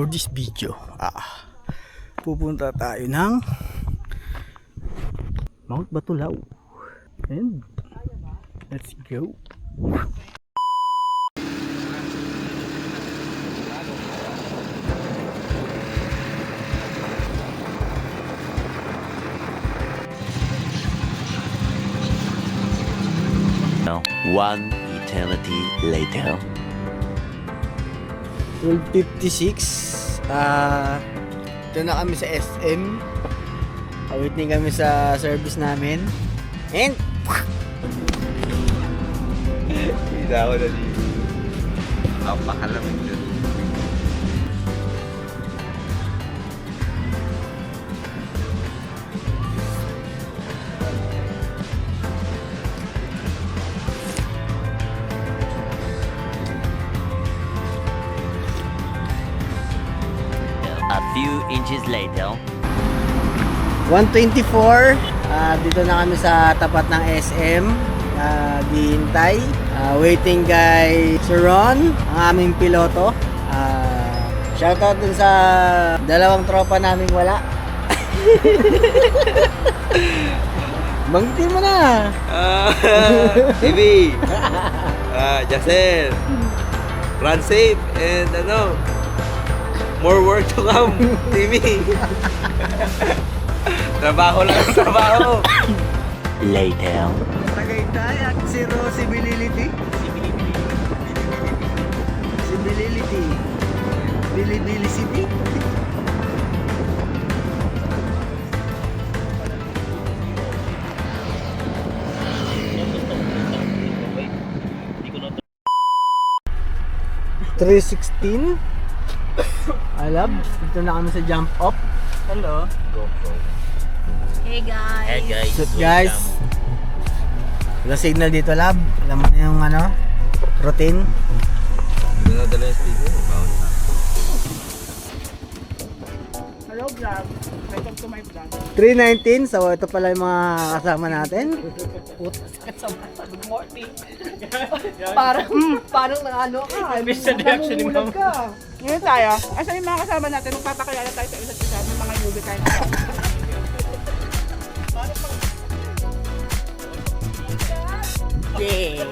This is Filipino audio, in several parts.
For this video, pupunta tayo ng Mount Batulaw. And let's go. One eternity later. 12:56. Ito na kami sa SM. Awaiting kami sa service namin. And Kita ako na dito. Napakalamig dun. A few inches later. 1:24. Dito na kami sa tapat ng SM. Ghihintay. Waiting kay Sir Ron, ang aming piloto. Shoutout dun sa dalawang tropa naming wala. Banggitin mo na. TV. Jacel. Run safe and more work to come. TV. Trabaho lang, trabaho. Later. Tagaytay at zero civility. Civility. Bilibili City. $3.16. Alab, dito na kami sa jump up. Hello. Hey guys. Hey guys. So guys, wala signal dito, lab. Alam mo na yung routine. Hindi na dala yung speaker. Bawal na. Hello vlog. Welcome to my vlog. 3:19, so ito pala yung mga kasama natin. Good morning. parang ano ka. Miss the reaction ni Ma'am. Ngayon tayo. Asan yung mga kasama natin? Magpapakilala tayo sa isa't isa. May mga newbie tayo na. Yeah.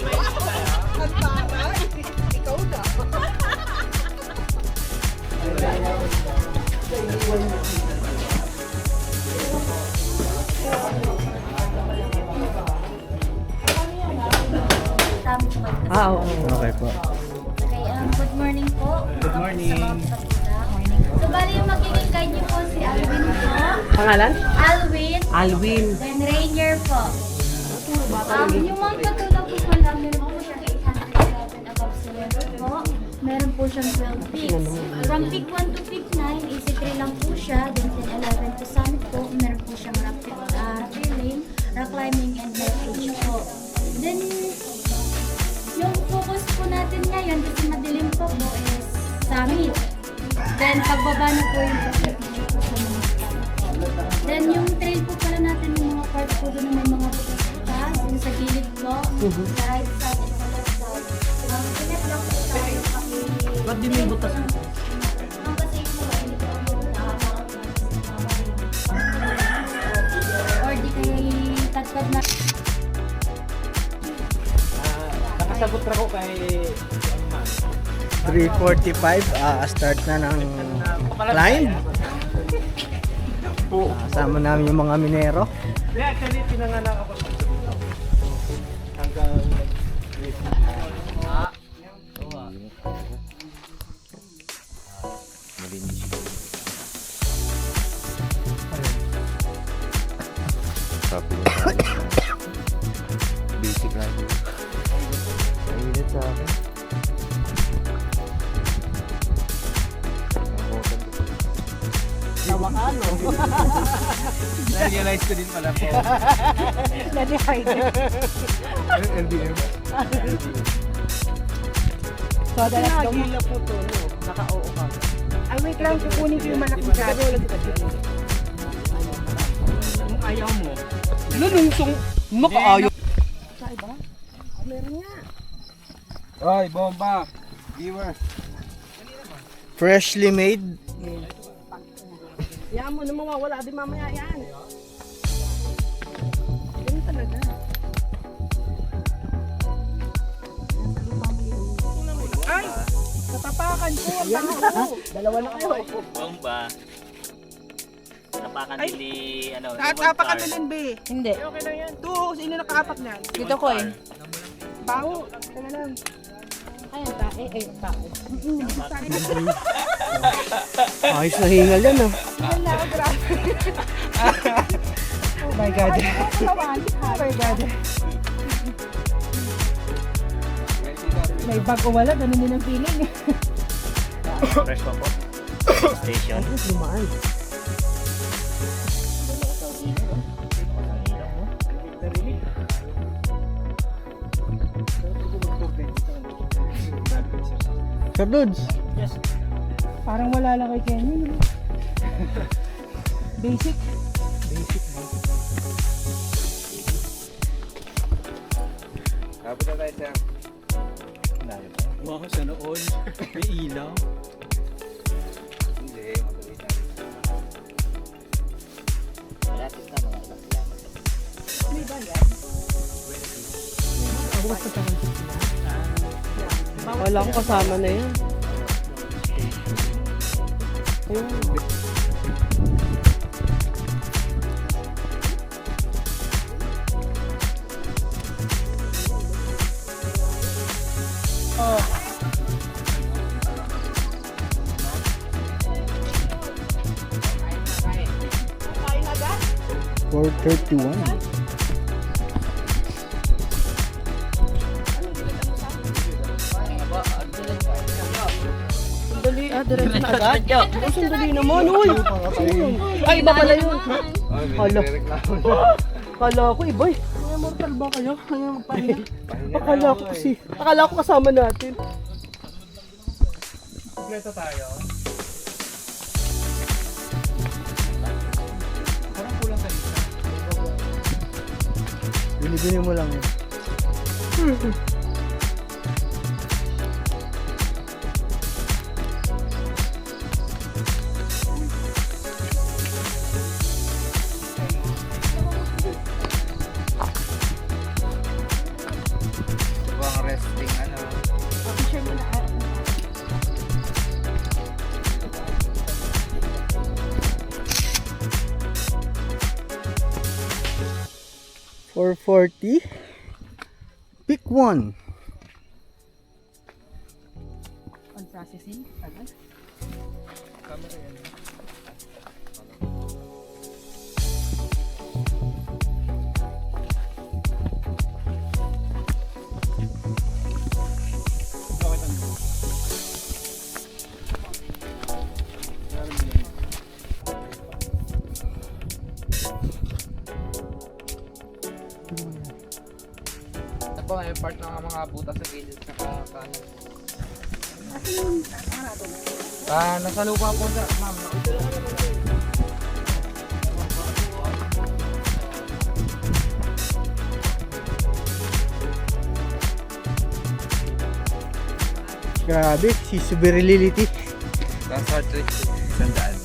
Ikaw na. Okay po. Okay, good morning po. Good morning. So, bali yung magiging guide niyo po si Alwin po. Pangalan? Alwin. Alwin. Then Rainier po. Yung mga katulong po pala, meron po siya 811 above sea level po. Meron po siyang 12 peaks. From peak 1 to peak 9, easy 3 lang po siya. Then 10, 11 to summit po. Meron po siyang rock railing, rock climbing, and refuge po. Then, yung focus po natin ngayon, kasi madilim po po, is summit. Then, pagbaba na po yung picture po sa mga spot. Then, yung trail po pala natin, yung mga parts po doon na may mga butas, yung sa gilid po, sa right side and sa left side. Pinat lang po tayo. Ba't di may butas mo? Ang kasi po, hindi po ako or di kaya tatad na. Nakasagot na ko kay 3:45, start na ng climb. Kasama namin yung mga minero. Actually, pinanganak ako sa hanggang Malinis. Sabi niya. Basic lang. Mainit sa akin. tawakan, no? Na-realize ko din pala po. LDM. So, nagila po to, no? Naka-oo ka. Ay, wait lang, kukunin ko yung malaking gato. Kung ayaw mo. Lunungsong, makaayaw. Sa iba? Meron nga. Ay, bomba! Viewer! Freshly made. Yan mo na mawawala din mamaya yan. Ganun talaga. Ay! Natapakan ko ang tao. Dalawa na kayo. Bomba. Napakan Ay. din ni ano. Natapakan na din, be. Hindi. Okay lang yan. Two, sino nakaapat niyan? Dito ko eh. Baho. Teka lang. Ayun, tae. Tae. Ayos na hingal yan ah. Wala, grabe. Oh my God. Ay, kawan. Oh my God. May bag o wala, ganun din ang feeling. Fresh pa po. Station. Lumaan. Sir Dudes. Parang wala lang kay Kenny. No? Basic. Kapit na tayo, sir. Wow, sana all. May ilaw. Hindi, matuloy tayo. Malapit na mga ilang kilometers. Wala ko kasama na yan. Kain agad? 4:31. Dali, diretso na agad. Oh, sandali naman, uy. Ay, iba pala yun. Ay, may Hala. nagreklamo na. Kala ko, iba eh. May mortal ba kayo? Kaya magpahinga. Akala ko kasama natin. Kompleto tayo. Bili-bili mo lang. Ito po ang resting, ano. Share mo na. 4:40. Pick one. On processing. Agad. Ito po, may part ng mga butas sa gilid sa kanan. Nasa lupa po sa ma'am. Grabe, si Suberility. Nasa heart rate, 100.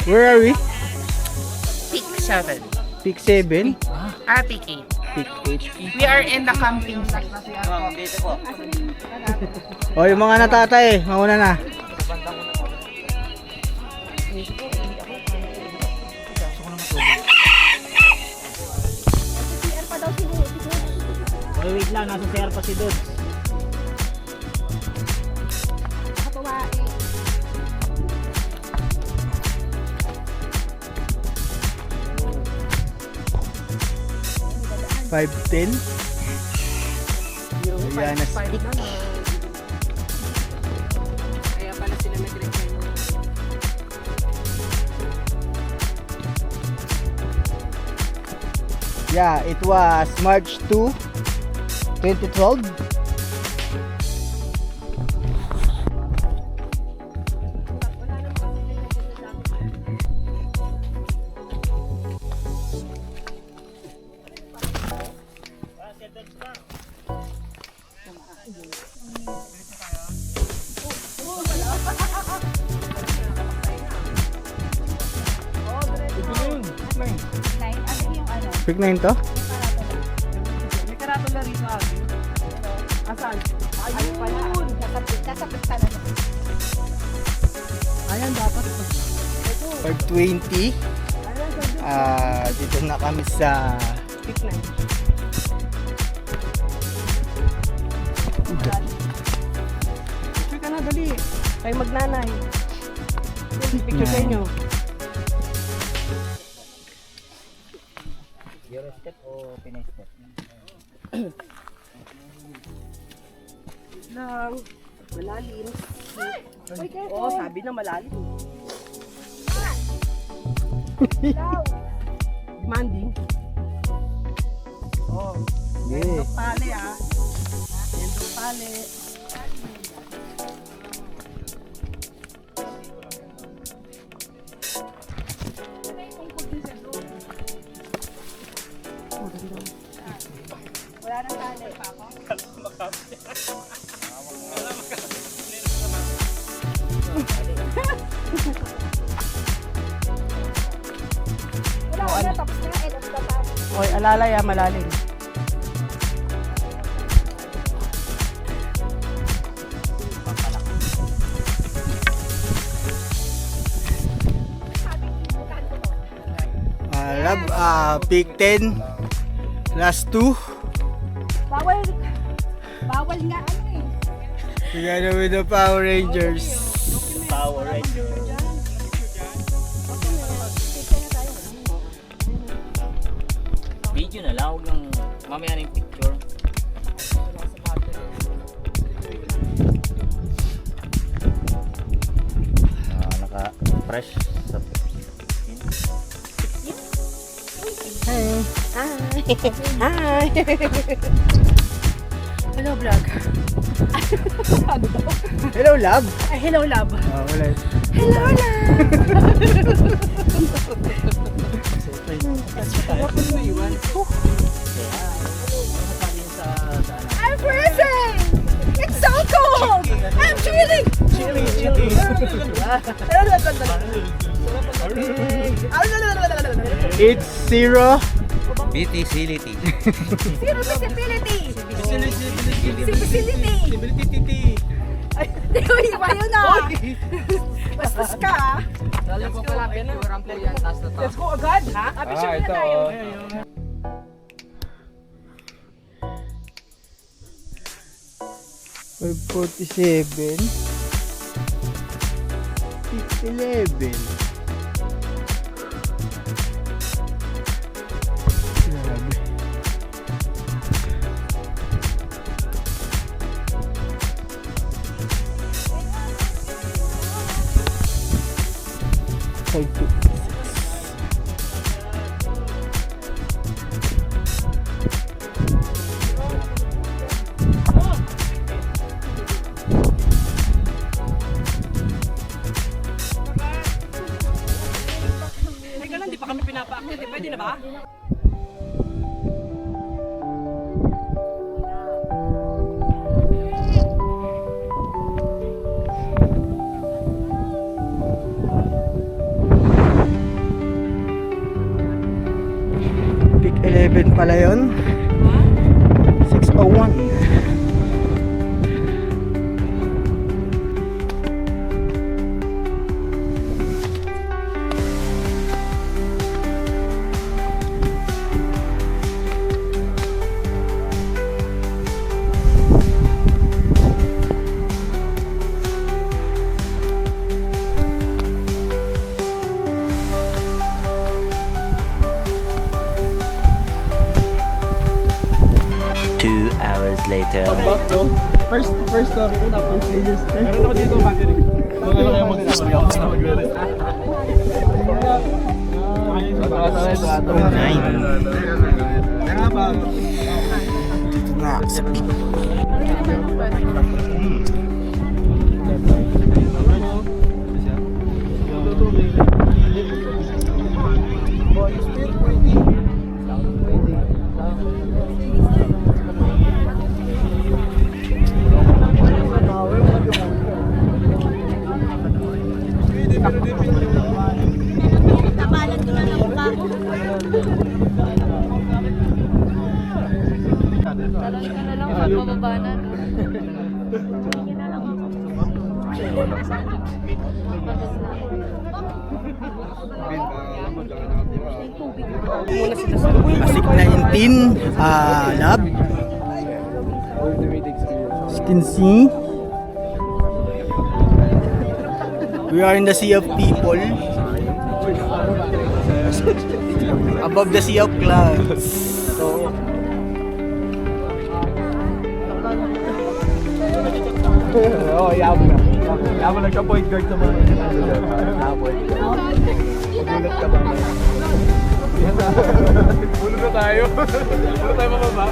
Where are we? Peak 7. Pick 7. Peak 8. Pick 8. We are in the camping site. Dito po. O, yung mga natatay, mauna na. Oy, wait lang. Nasa CR pa si Dudes. Katuwain. 5:10. Ayan na stick. Kaya pala sila nag-require. Yeah, it was March 2, 2012. Pick 9 to? May karatula rito abi. Asan? Ayun pala. Kasapit ka na. Ayan, dapat. 520. Dito na kami sa Pick 9. Picture ka na, dali. Tayo magnanay. Picture sa inyo. Eurostep o Pinay step? Lang. Malalim. Oo, sabi na malalim. Demanding. Oh. yeah. Pale ah. Endo pale. Wala nang tali pa ako. Wala, tapos na. Tapos na pa. Oy, alalay ah, malalim. Pick 10. Last 2. Bawal nga ano eh. Together with the Power Rangers. Power Rangers. Video na lang, huwag yung mamaya na yung picture. Naka-fresh sa Hi. Hi. Hello, vlog. Hello, love. Ay, hello, love. Wala. Hello, love. I'm freezing. It's so cold. I'm chilling. It's zero. beauty facility. Zero visibility. Visibility. Ay, iba yun ah. Bastos ka ah. Lalo po pala, picturean po yan, taas na to. Let's go agad, ha? Picture na tayo. Five 47. 611. Grabe. Five 56. Teka lang, di pa kami pinapa-active. Pwede na ba? Pick 11 pala yun. 601. Hours later. First story ko na first stages. Meron ako dito battery. Wala lang kayo mag-story ako na mag-release. Pasig 19, lab. As you can see, we are in the sea of people. Above the sea of clouds. So, Oo, yaman na. Yaman na ka-point guard sa mga point guard. Magulat ka ba? Ulo na tayo. Ulo tayo mababa.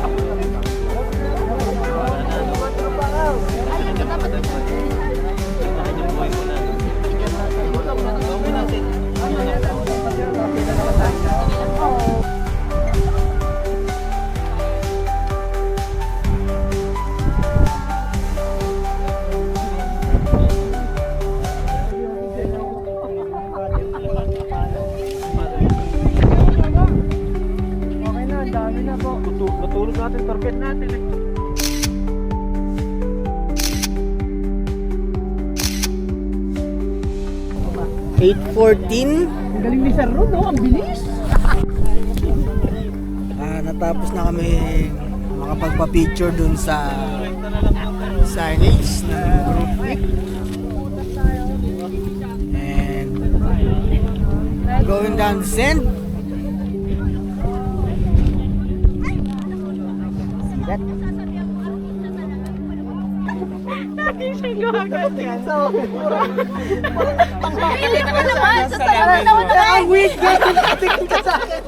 Natulog natin, target natin eh. 8:14. Ang galing ni Sir Ron, no? Ang bilis. Natapos na kami makapagpa-picture dun sa signage ng group pic. And going down the sand. See that? Ang weak! Tingin ka sa akin!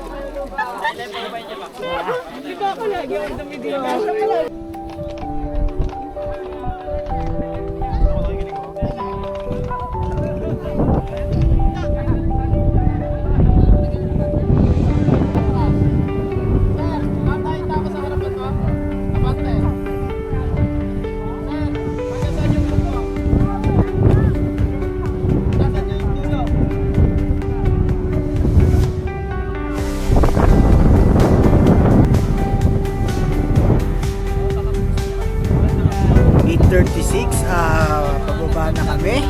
Pababa na kami.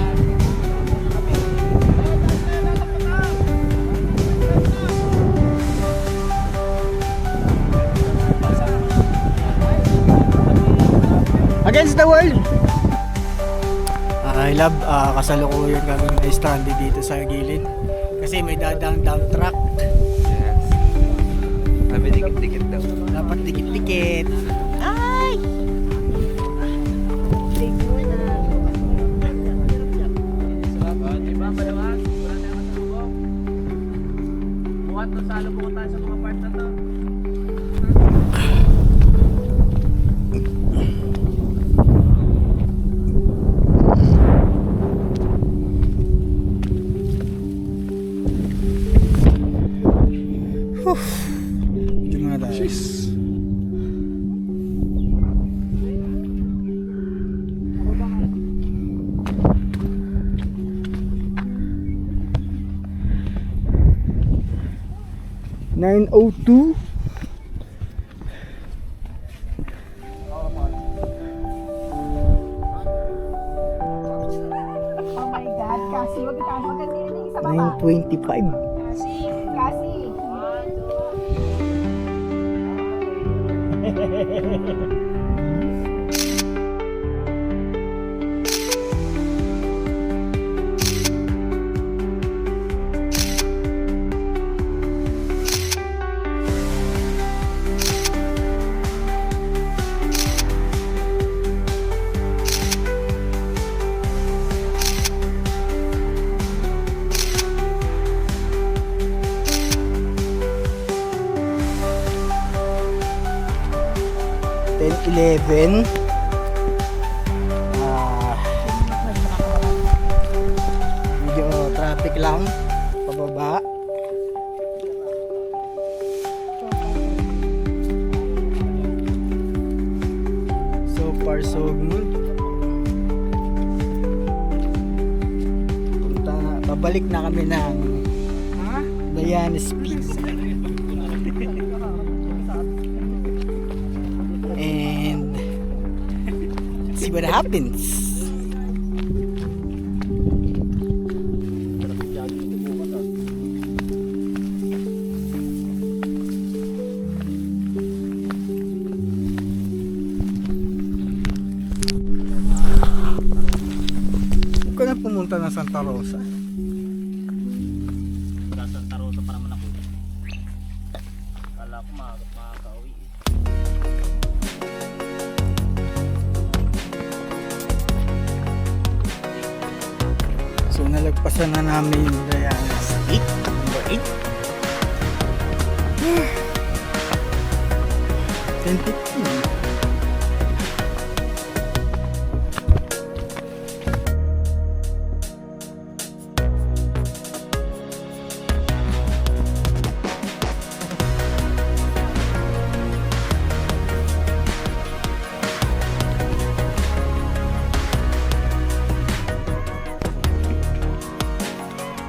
Against the world! I love kasalukuyan kami na-stranded dito sa gilid. Kasi may dadang dump truck. Yes. Sabi dikit-dikit daw. Dapat dikit-dikit. Ay! Diba, malawas? Wala na naman sa lubog. Buhat to sa lubog tayo sa mga part na to. Medyo muna tayo. $9:02. Oh my God, Cassie, wag ka maganda yun yung isa baba. 9:25. Cassie. $10.11. Medyo traffic lang pababa. So far so good. Babalik na kami ng Dayanes Pizza. And see what happens. Huwag ka na pumunta ng Santa Rosa. Santa Rosa pa naman ako. Kala ko makakauwi. So nalagpasan na namin yung Diana Street, number 8. 10:15.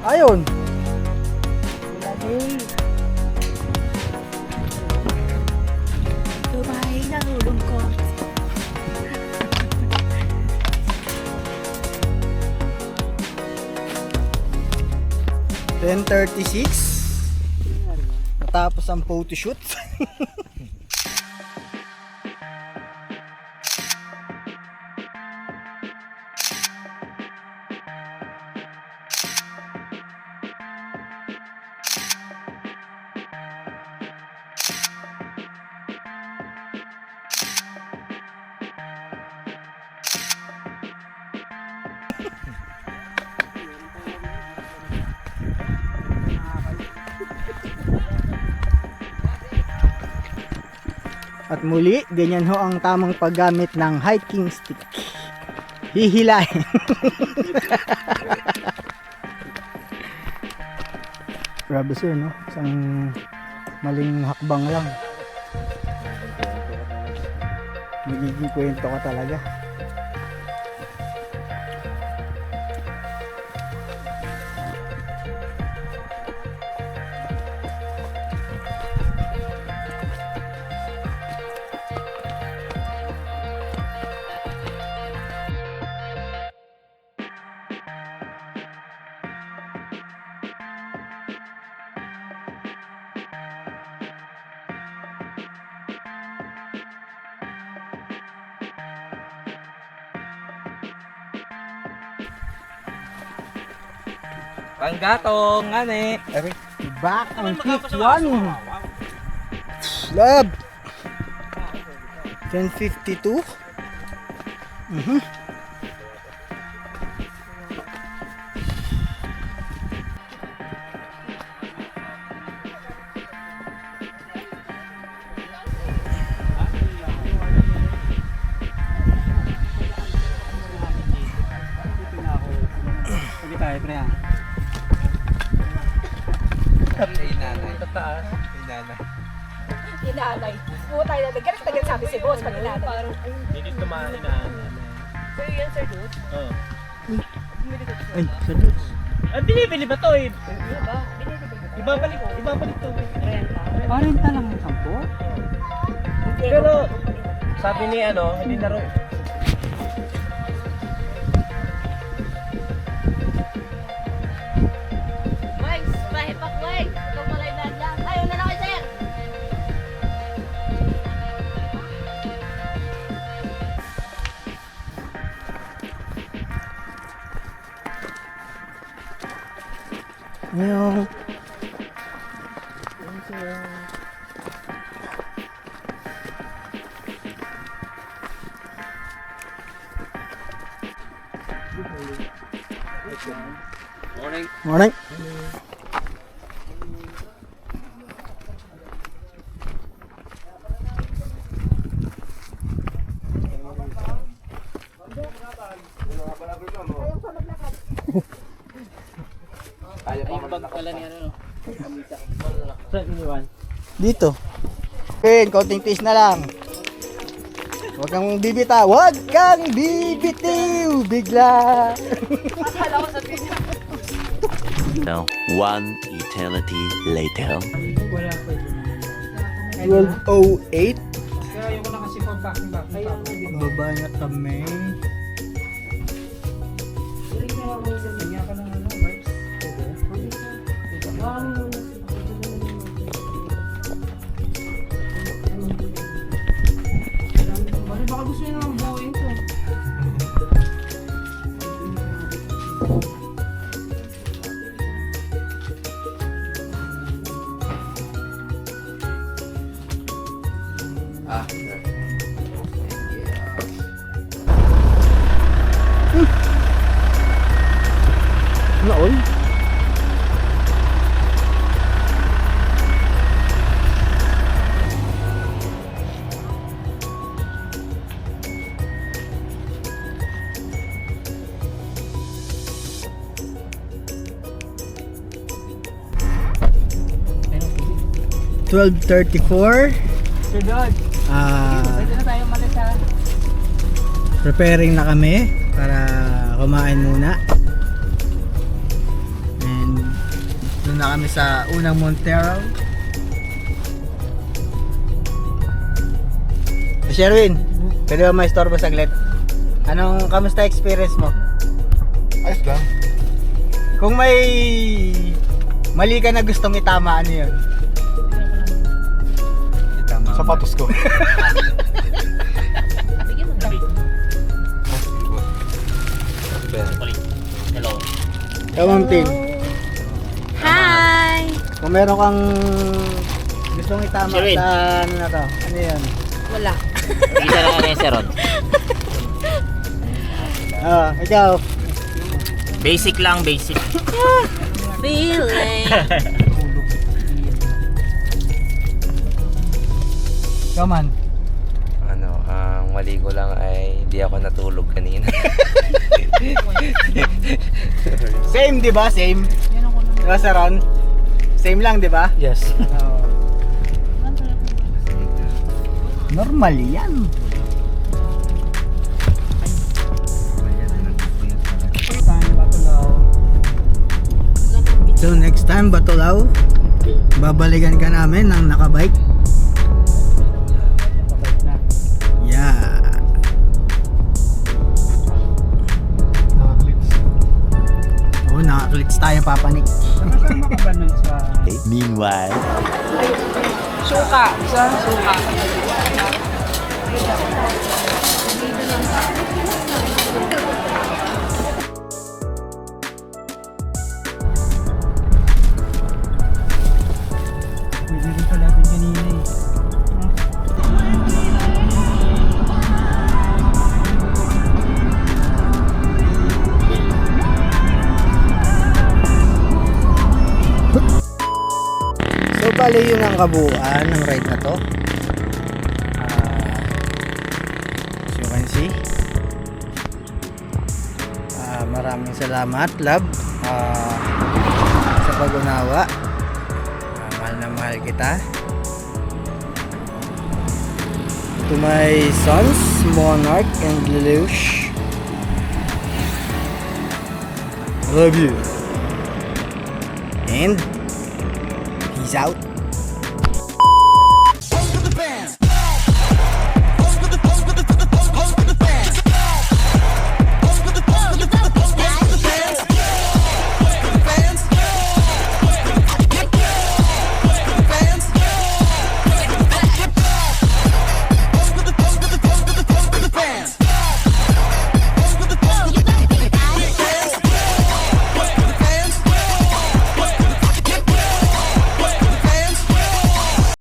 Ayun. Tumahay na hulong ko. Natapos ang photoshoot. At muli, ganyan ho ang tamang paggamit ng hiking stick. Hihilahin. Grabe sir, no? Isang maling hakbang lang. Magiging kwento ka talaga. Panggatong, ane. Back on fifth one. Love. 10:52. Sige tayo, pre. Kay nanay. Tataas. Kay nanay. Inanay. Puta na nagkarit na sabi si boss pag inanay. Hindi tumahan na. So yun sir dude? Oo. Ay, salut. Ah, binibili ba to eh? Diba? Ibabalik to. Parenta lang ang 10? Pero, sabi ni hindi na rin. Wags, pahipak wags. Ikaw malay na lang. Ayaw na lang sir. Yung morning. Saan iniwan? Dito. Okay, konting taste na lang. Huwag kang bibitaw. Huwag kang bibitiw. Bigla. Now, one eternity later. 12:08. Kaya ayoko na kasi Baba na kami. Baka gusto nyo naman buuin to. Naol? $12.34. Sir Dod, pwede na tayo umalis ha. Preparing na kami para kumain muna. And doon na kami sa unang Montero. Sherwin, pwede ba ma-istorbo saglit? Kamusta experience mo? Ayos lang. Kung may mali ka na gustong itama, ano yun? Sapatos ko. Come Tin. Hi! Kung meron kang gustong itama sa ano na to, ano yun? Wala. Isa na kami, Sir Ron. Ikaw. Basic lang, basic. Feeling. Come on. Ang mali ko lang ay hindi ako natulog kanina. Same, di ba? Same. Di ba, Saron? Same lang, di ba? Yes. Normal yan. So next time, Batulaw, babalikan ka namin ng nakabike. Yeah. Oo, nakaklits tayo, papanik. Meanwhile, Suka. Isa, suka. Pwede pala natin kanina eh. So bali yun ang kabuuan ng ride na to. As you can see, maraming salamat love sa pag-unawa. Mahal na mahal kita. To my sons, Monarch and Lelouch, love you. And peace out.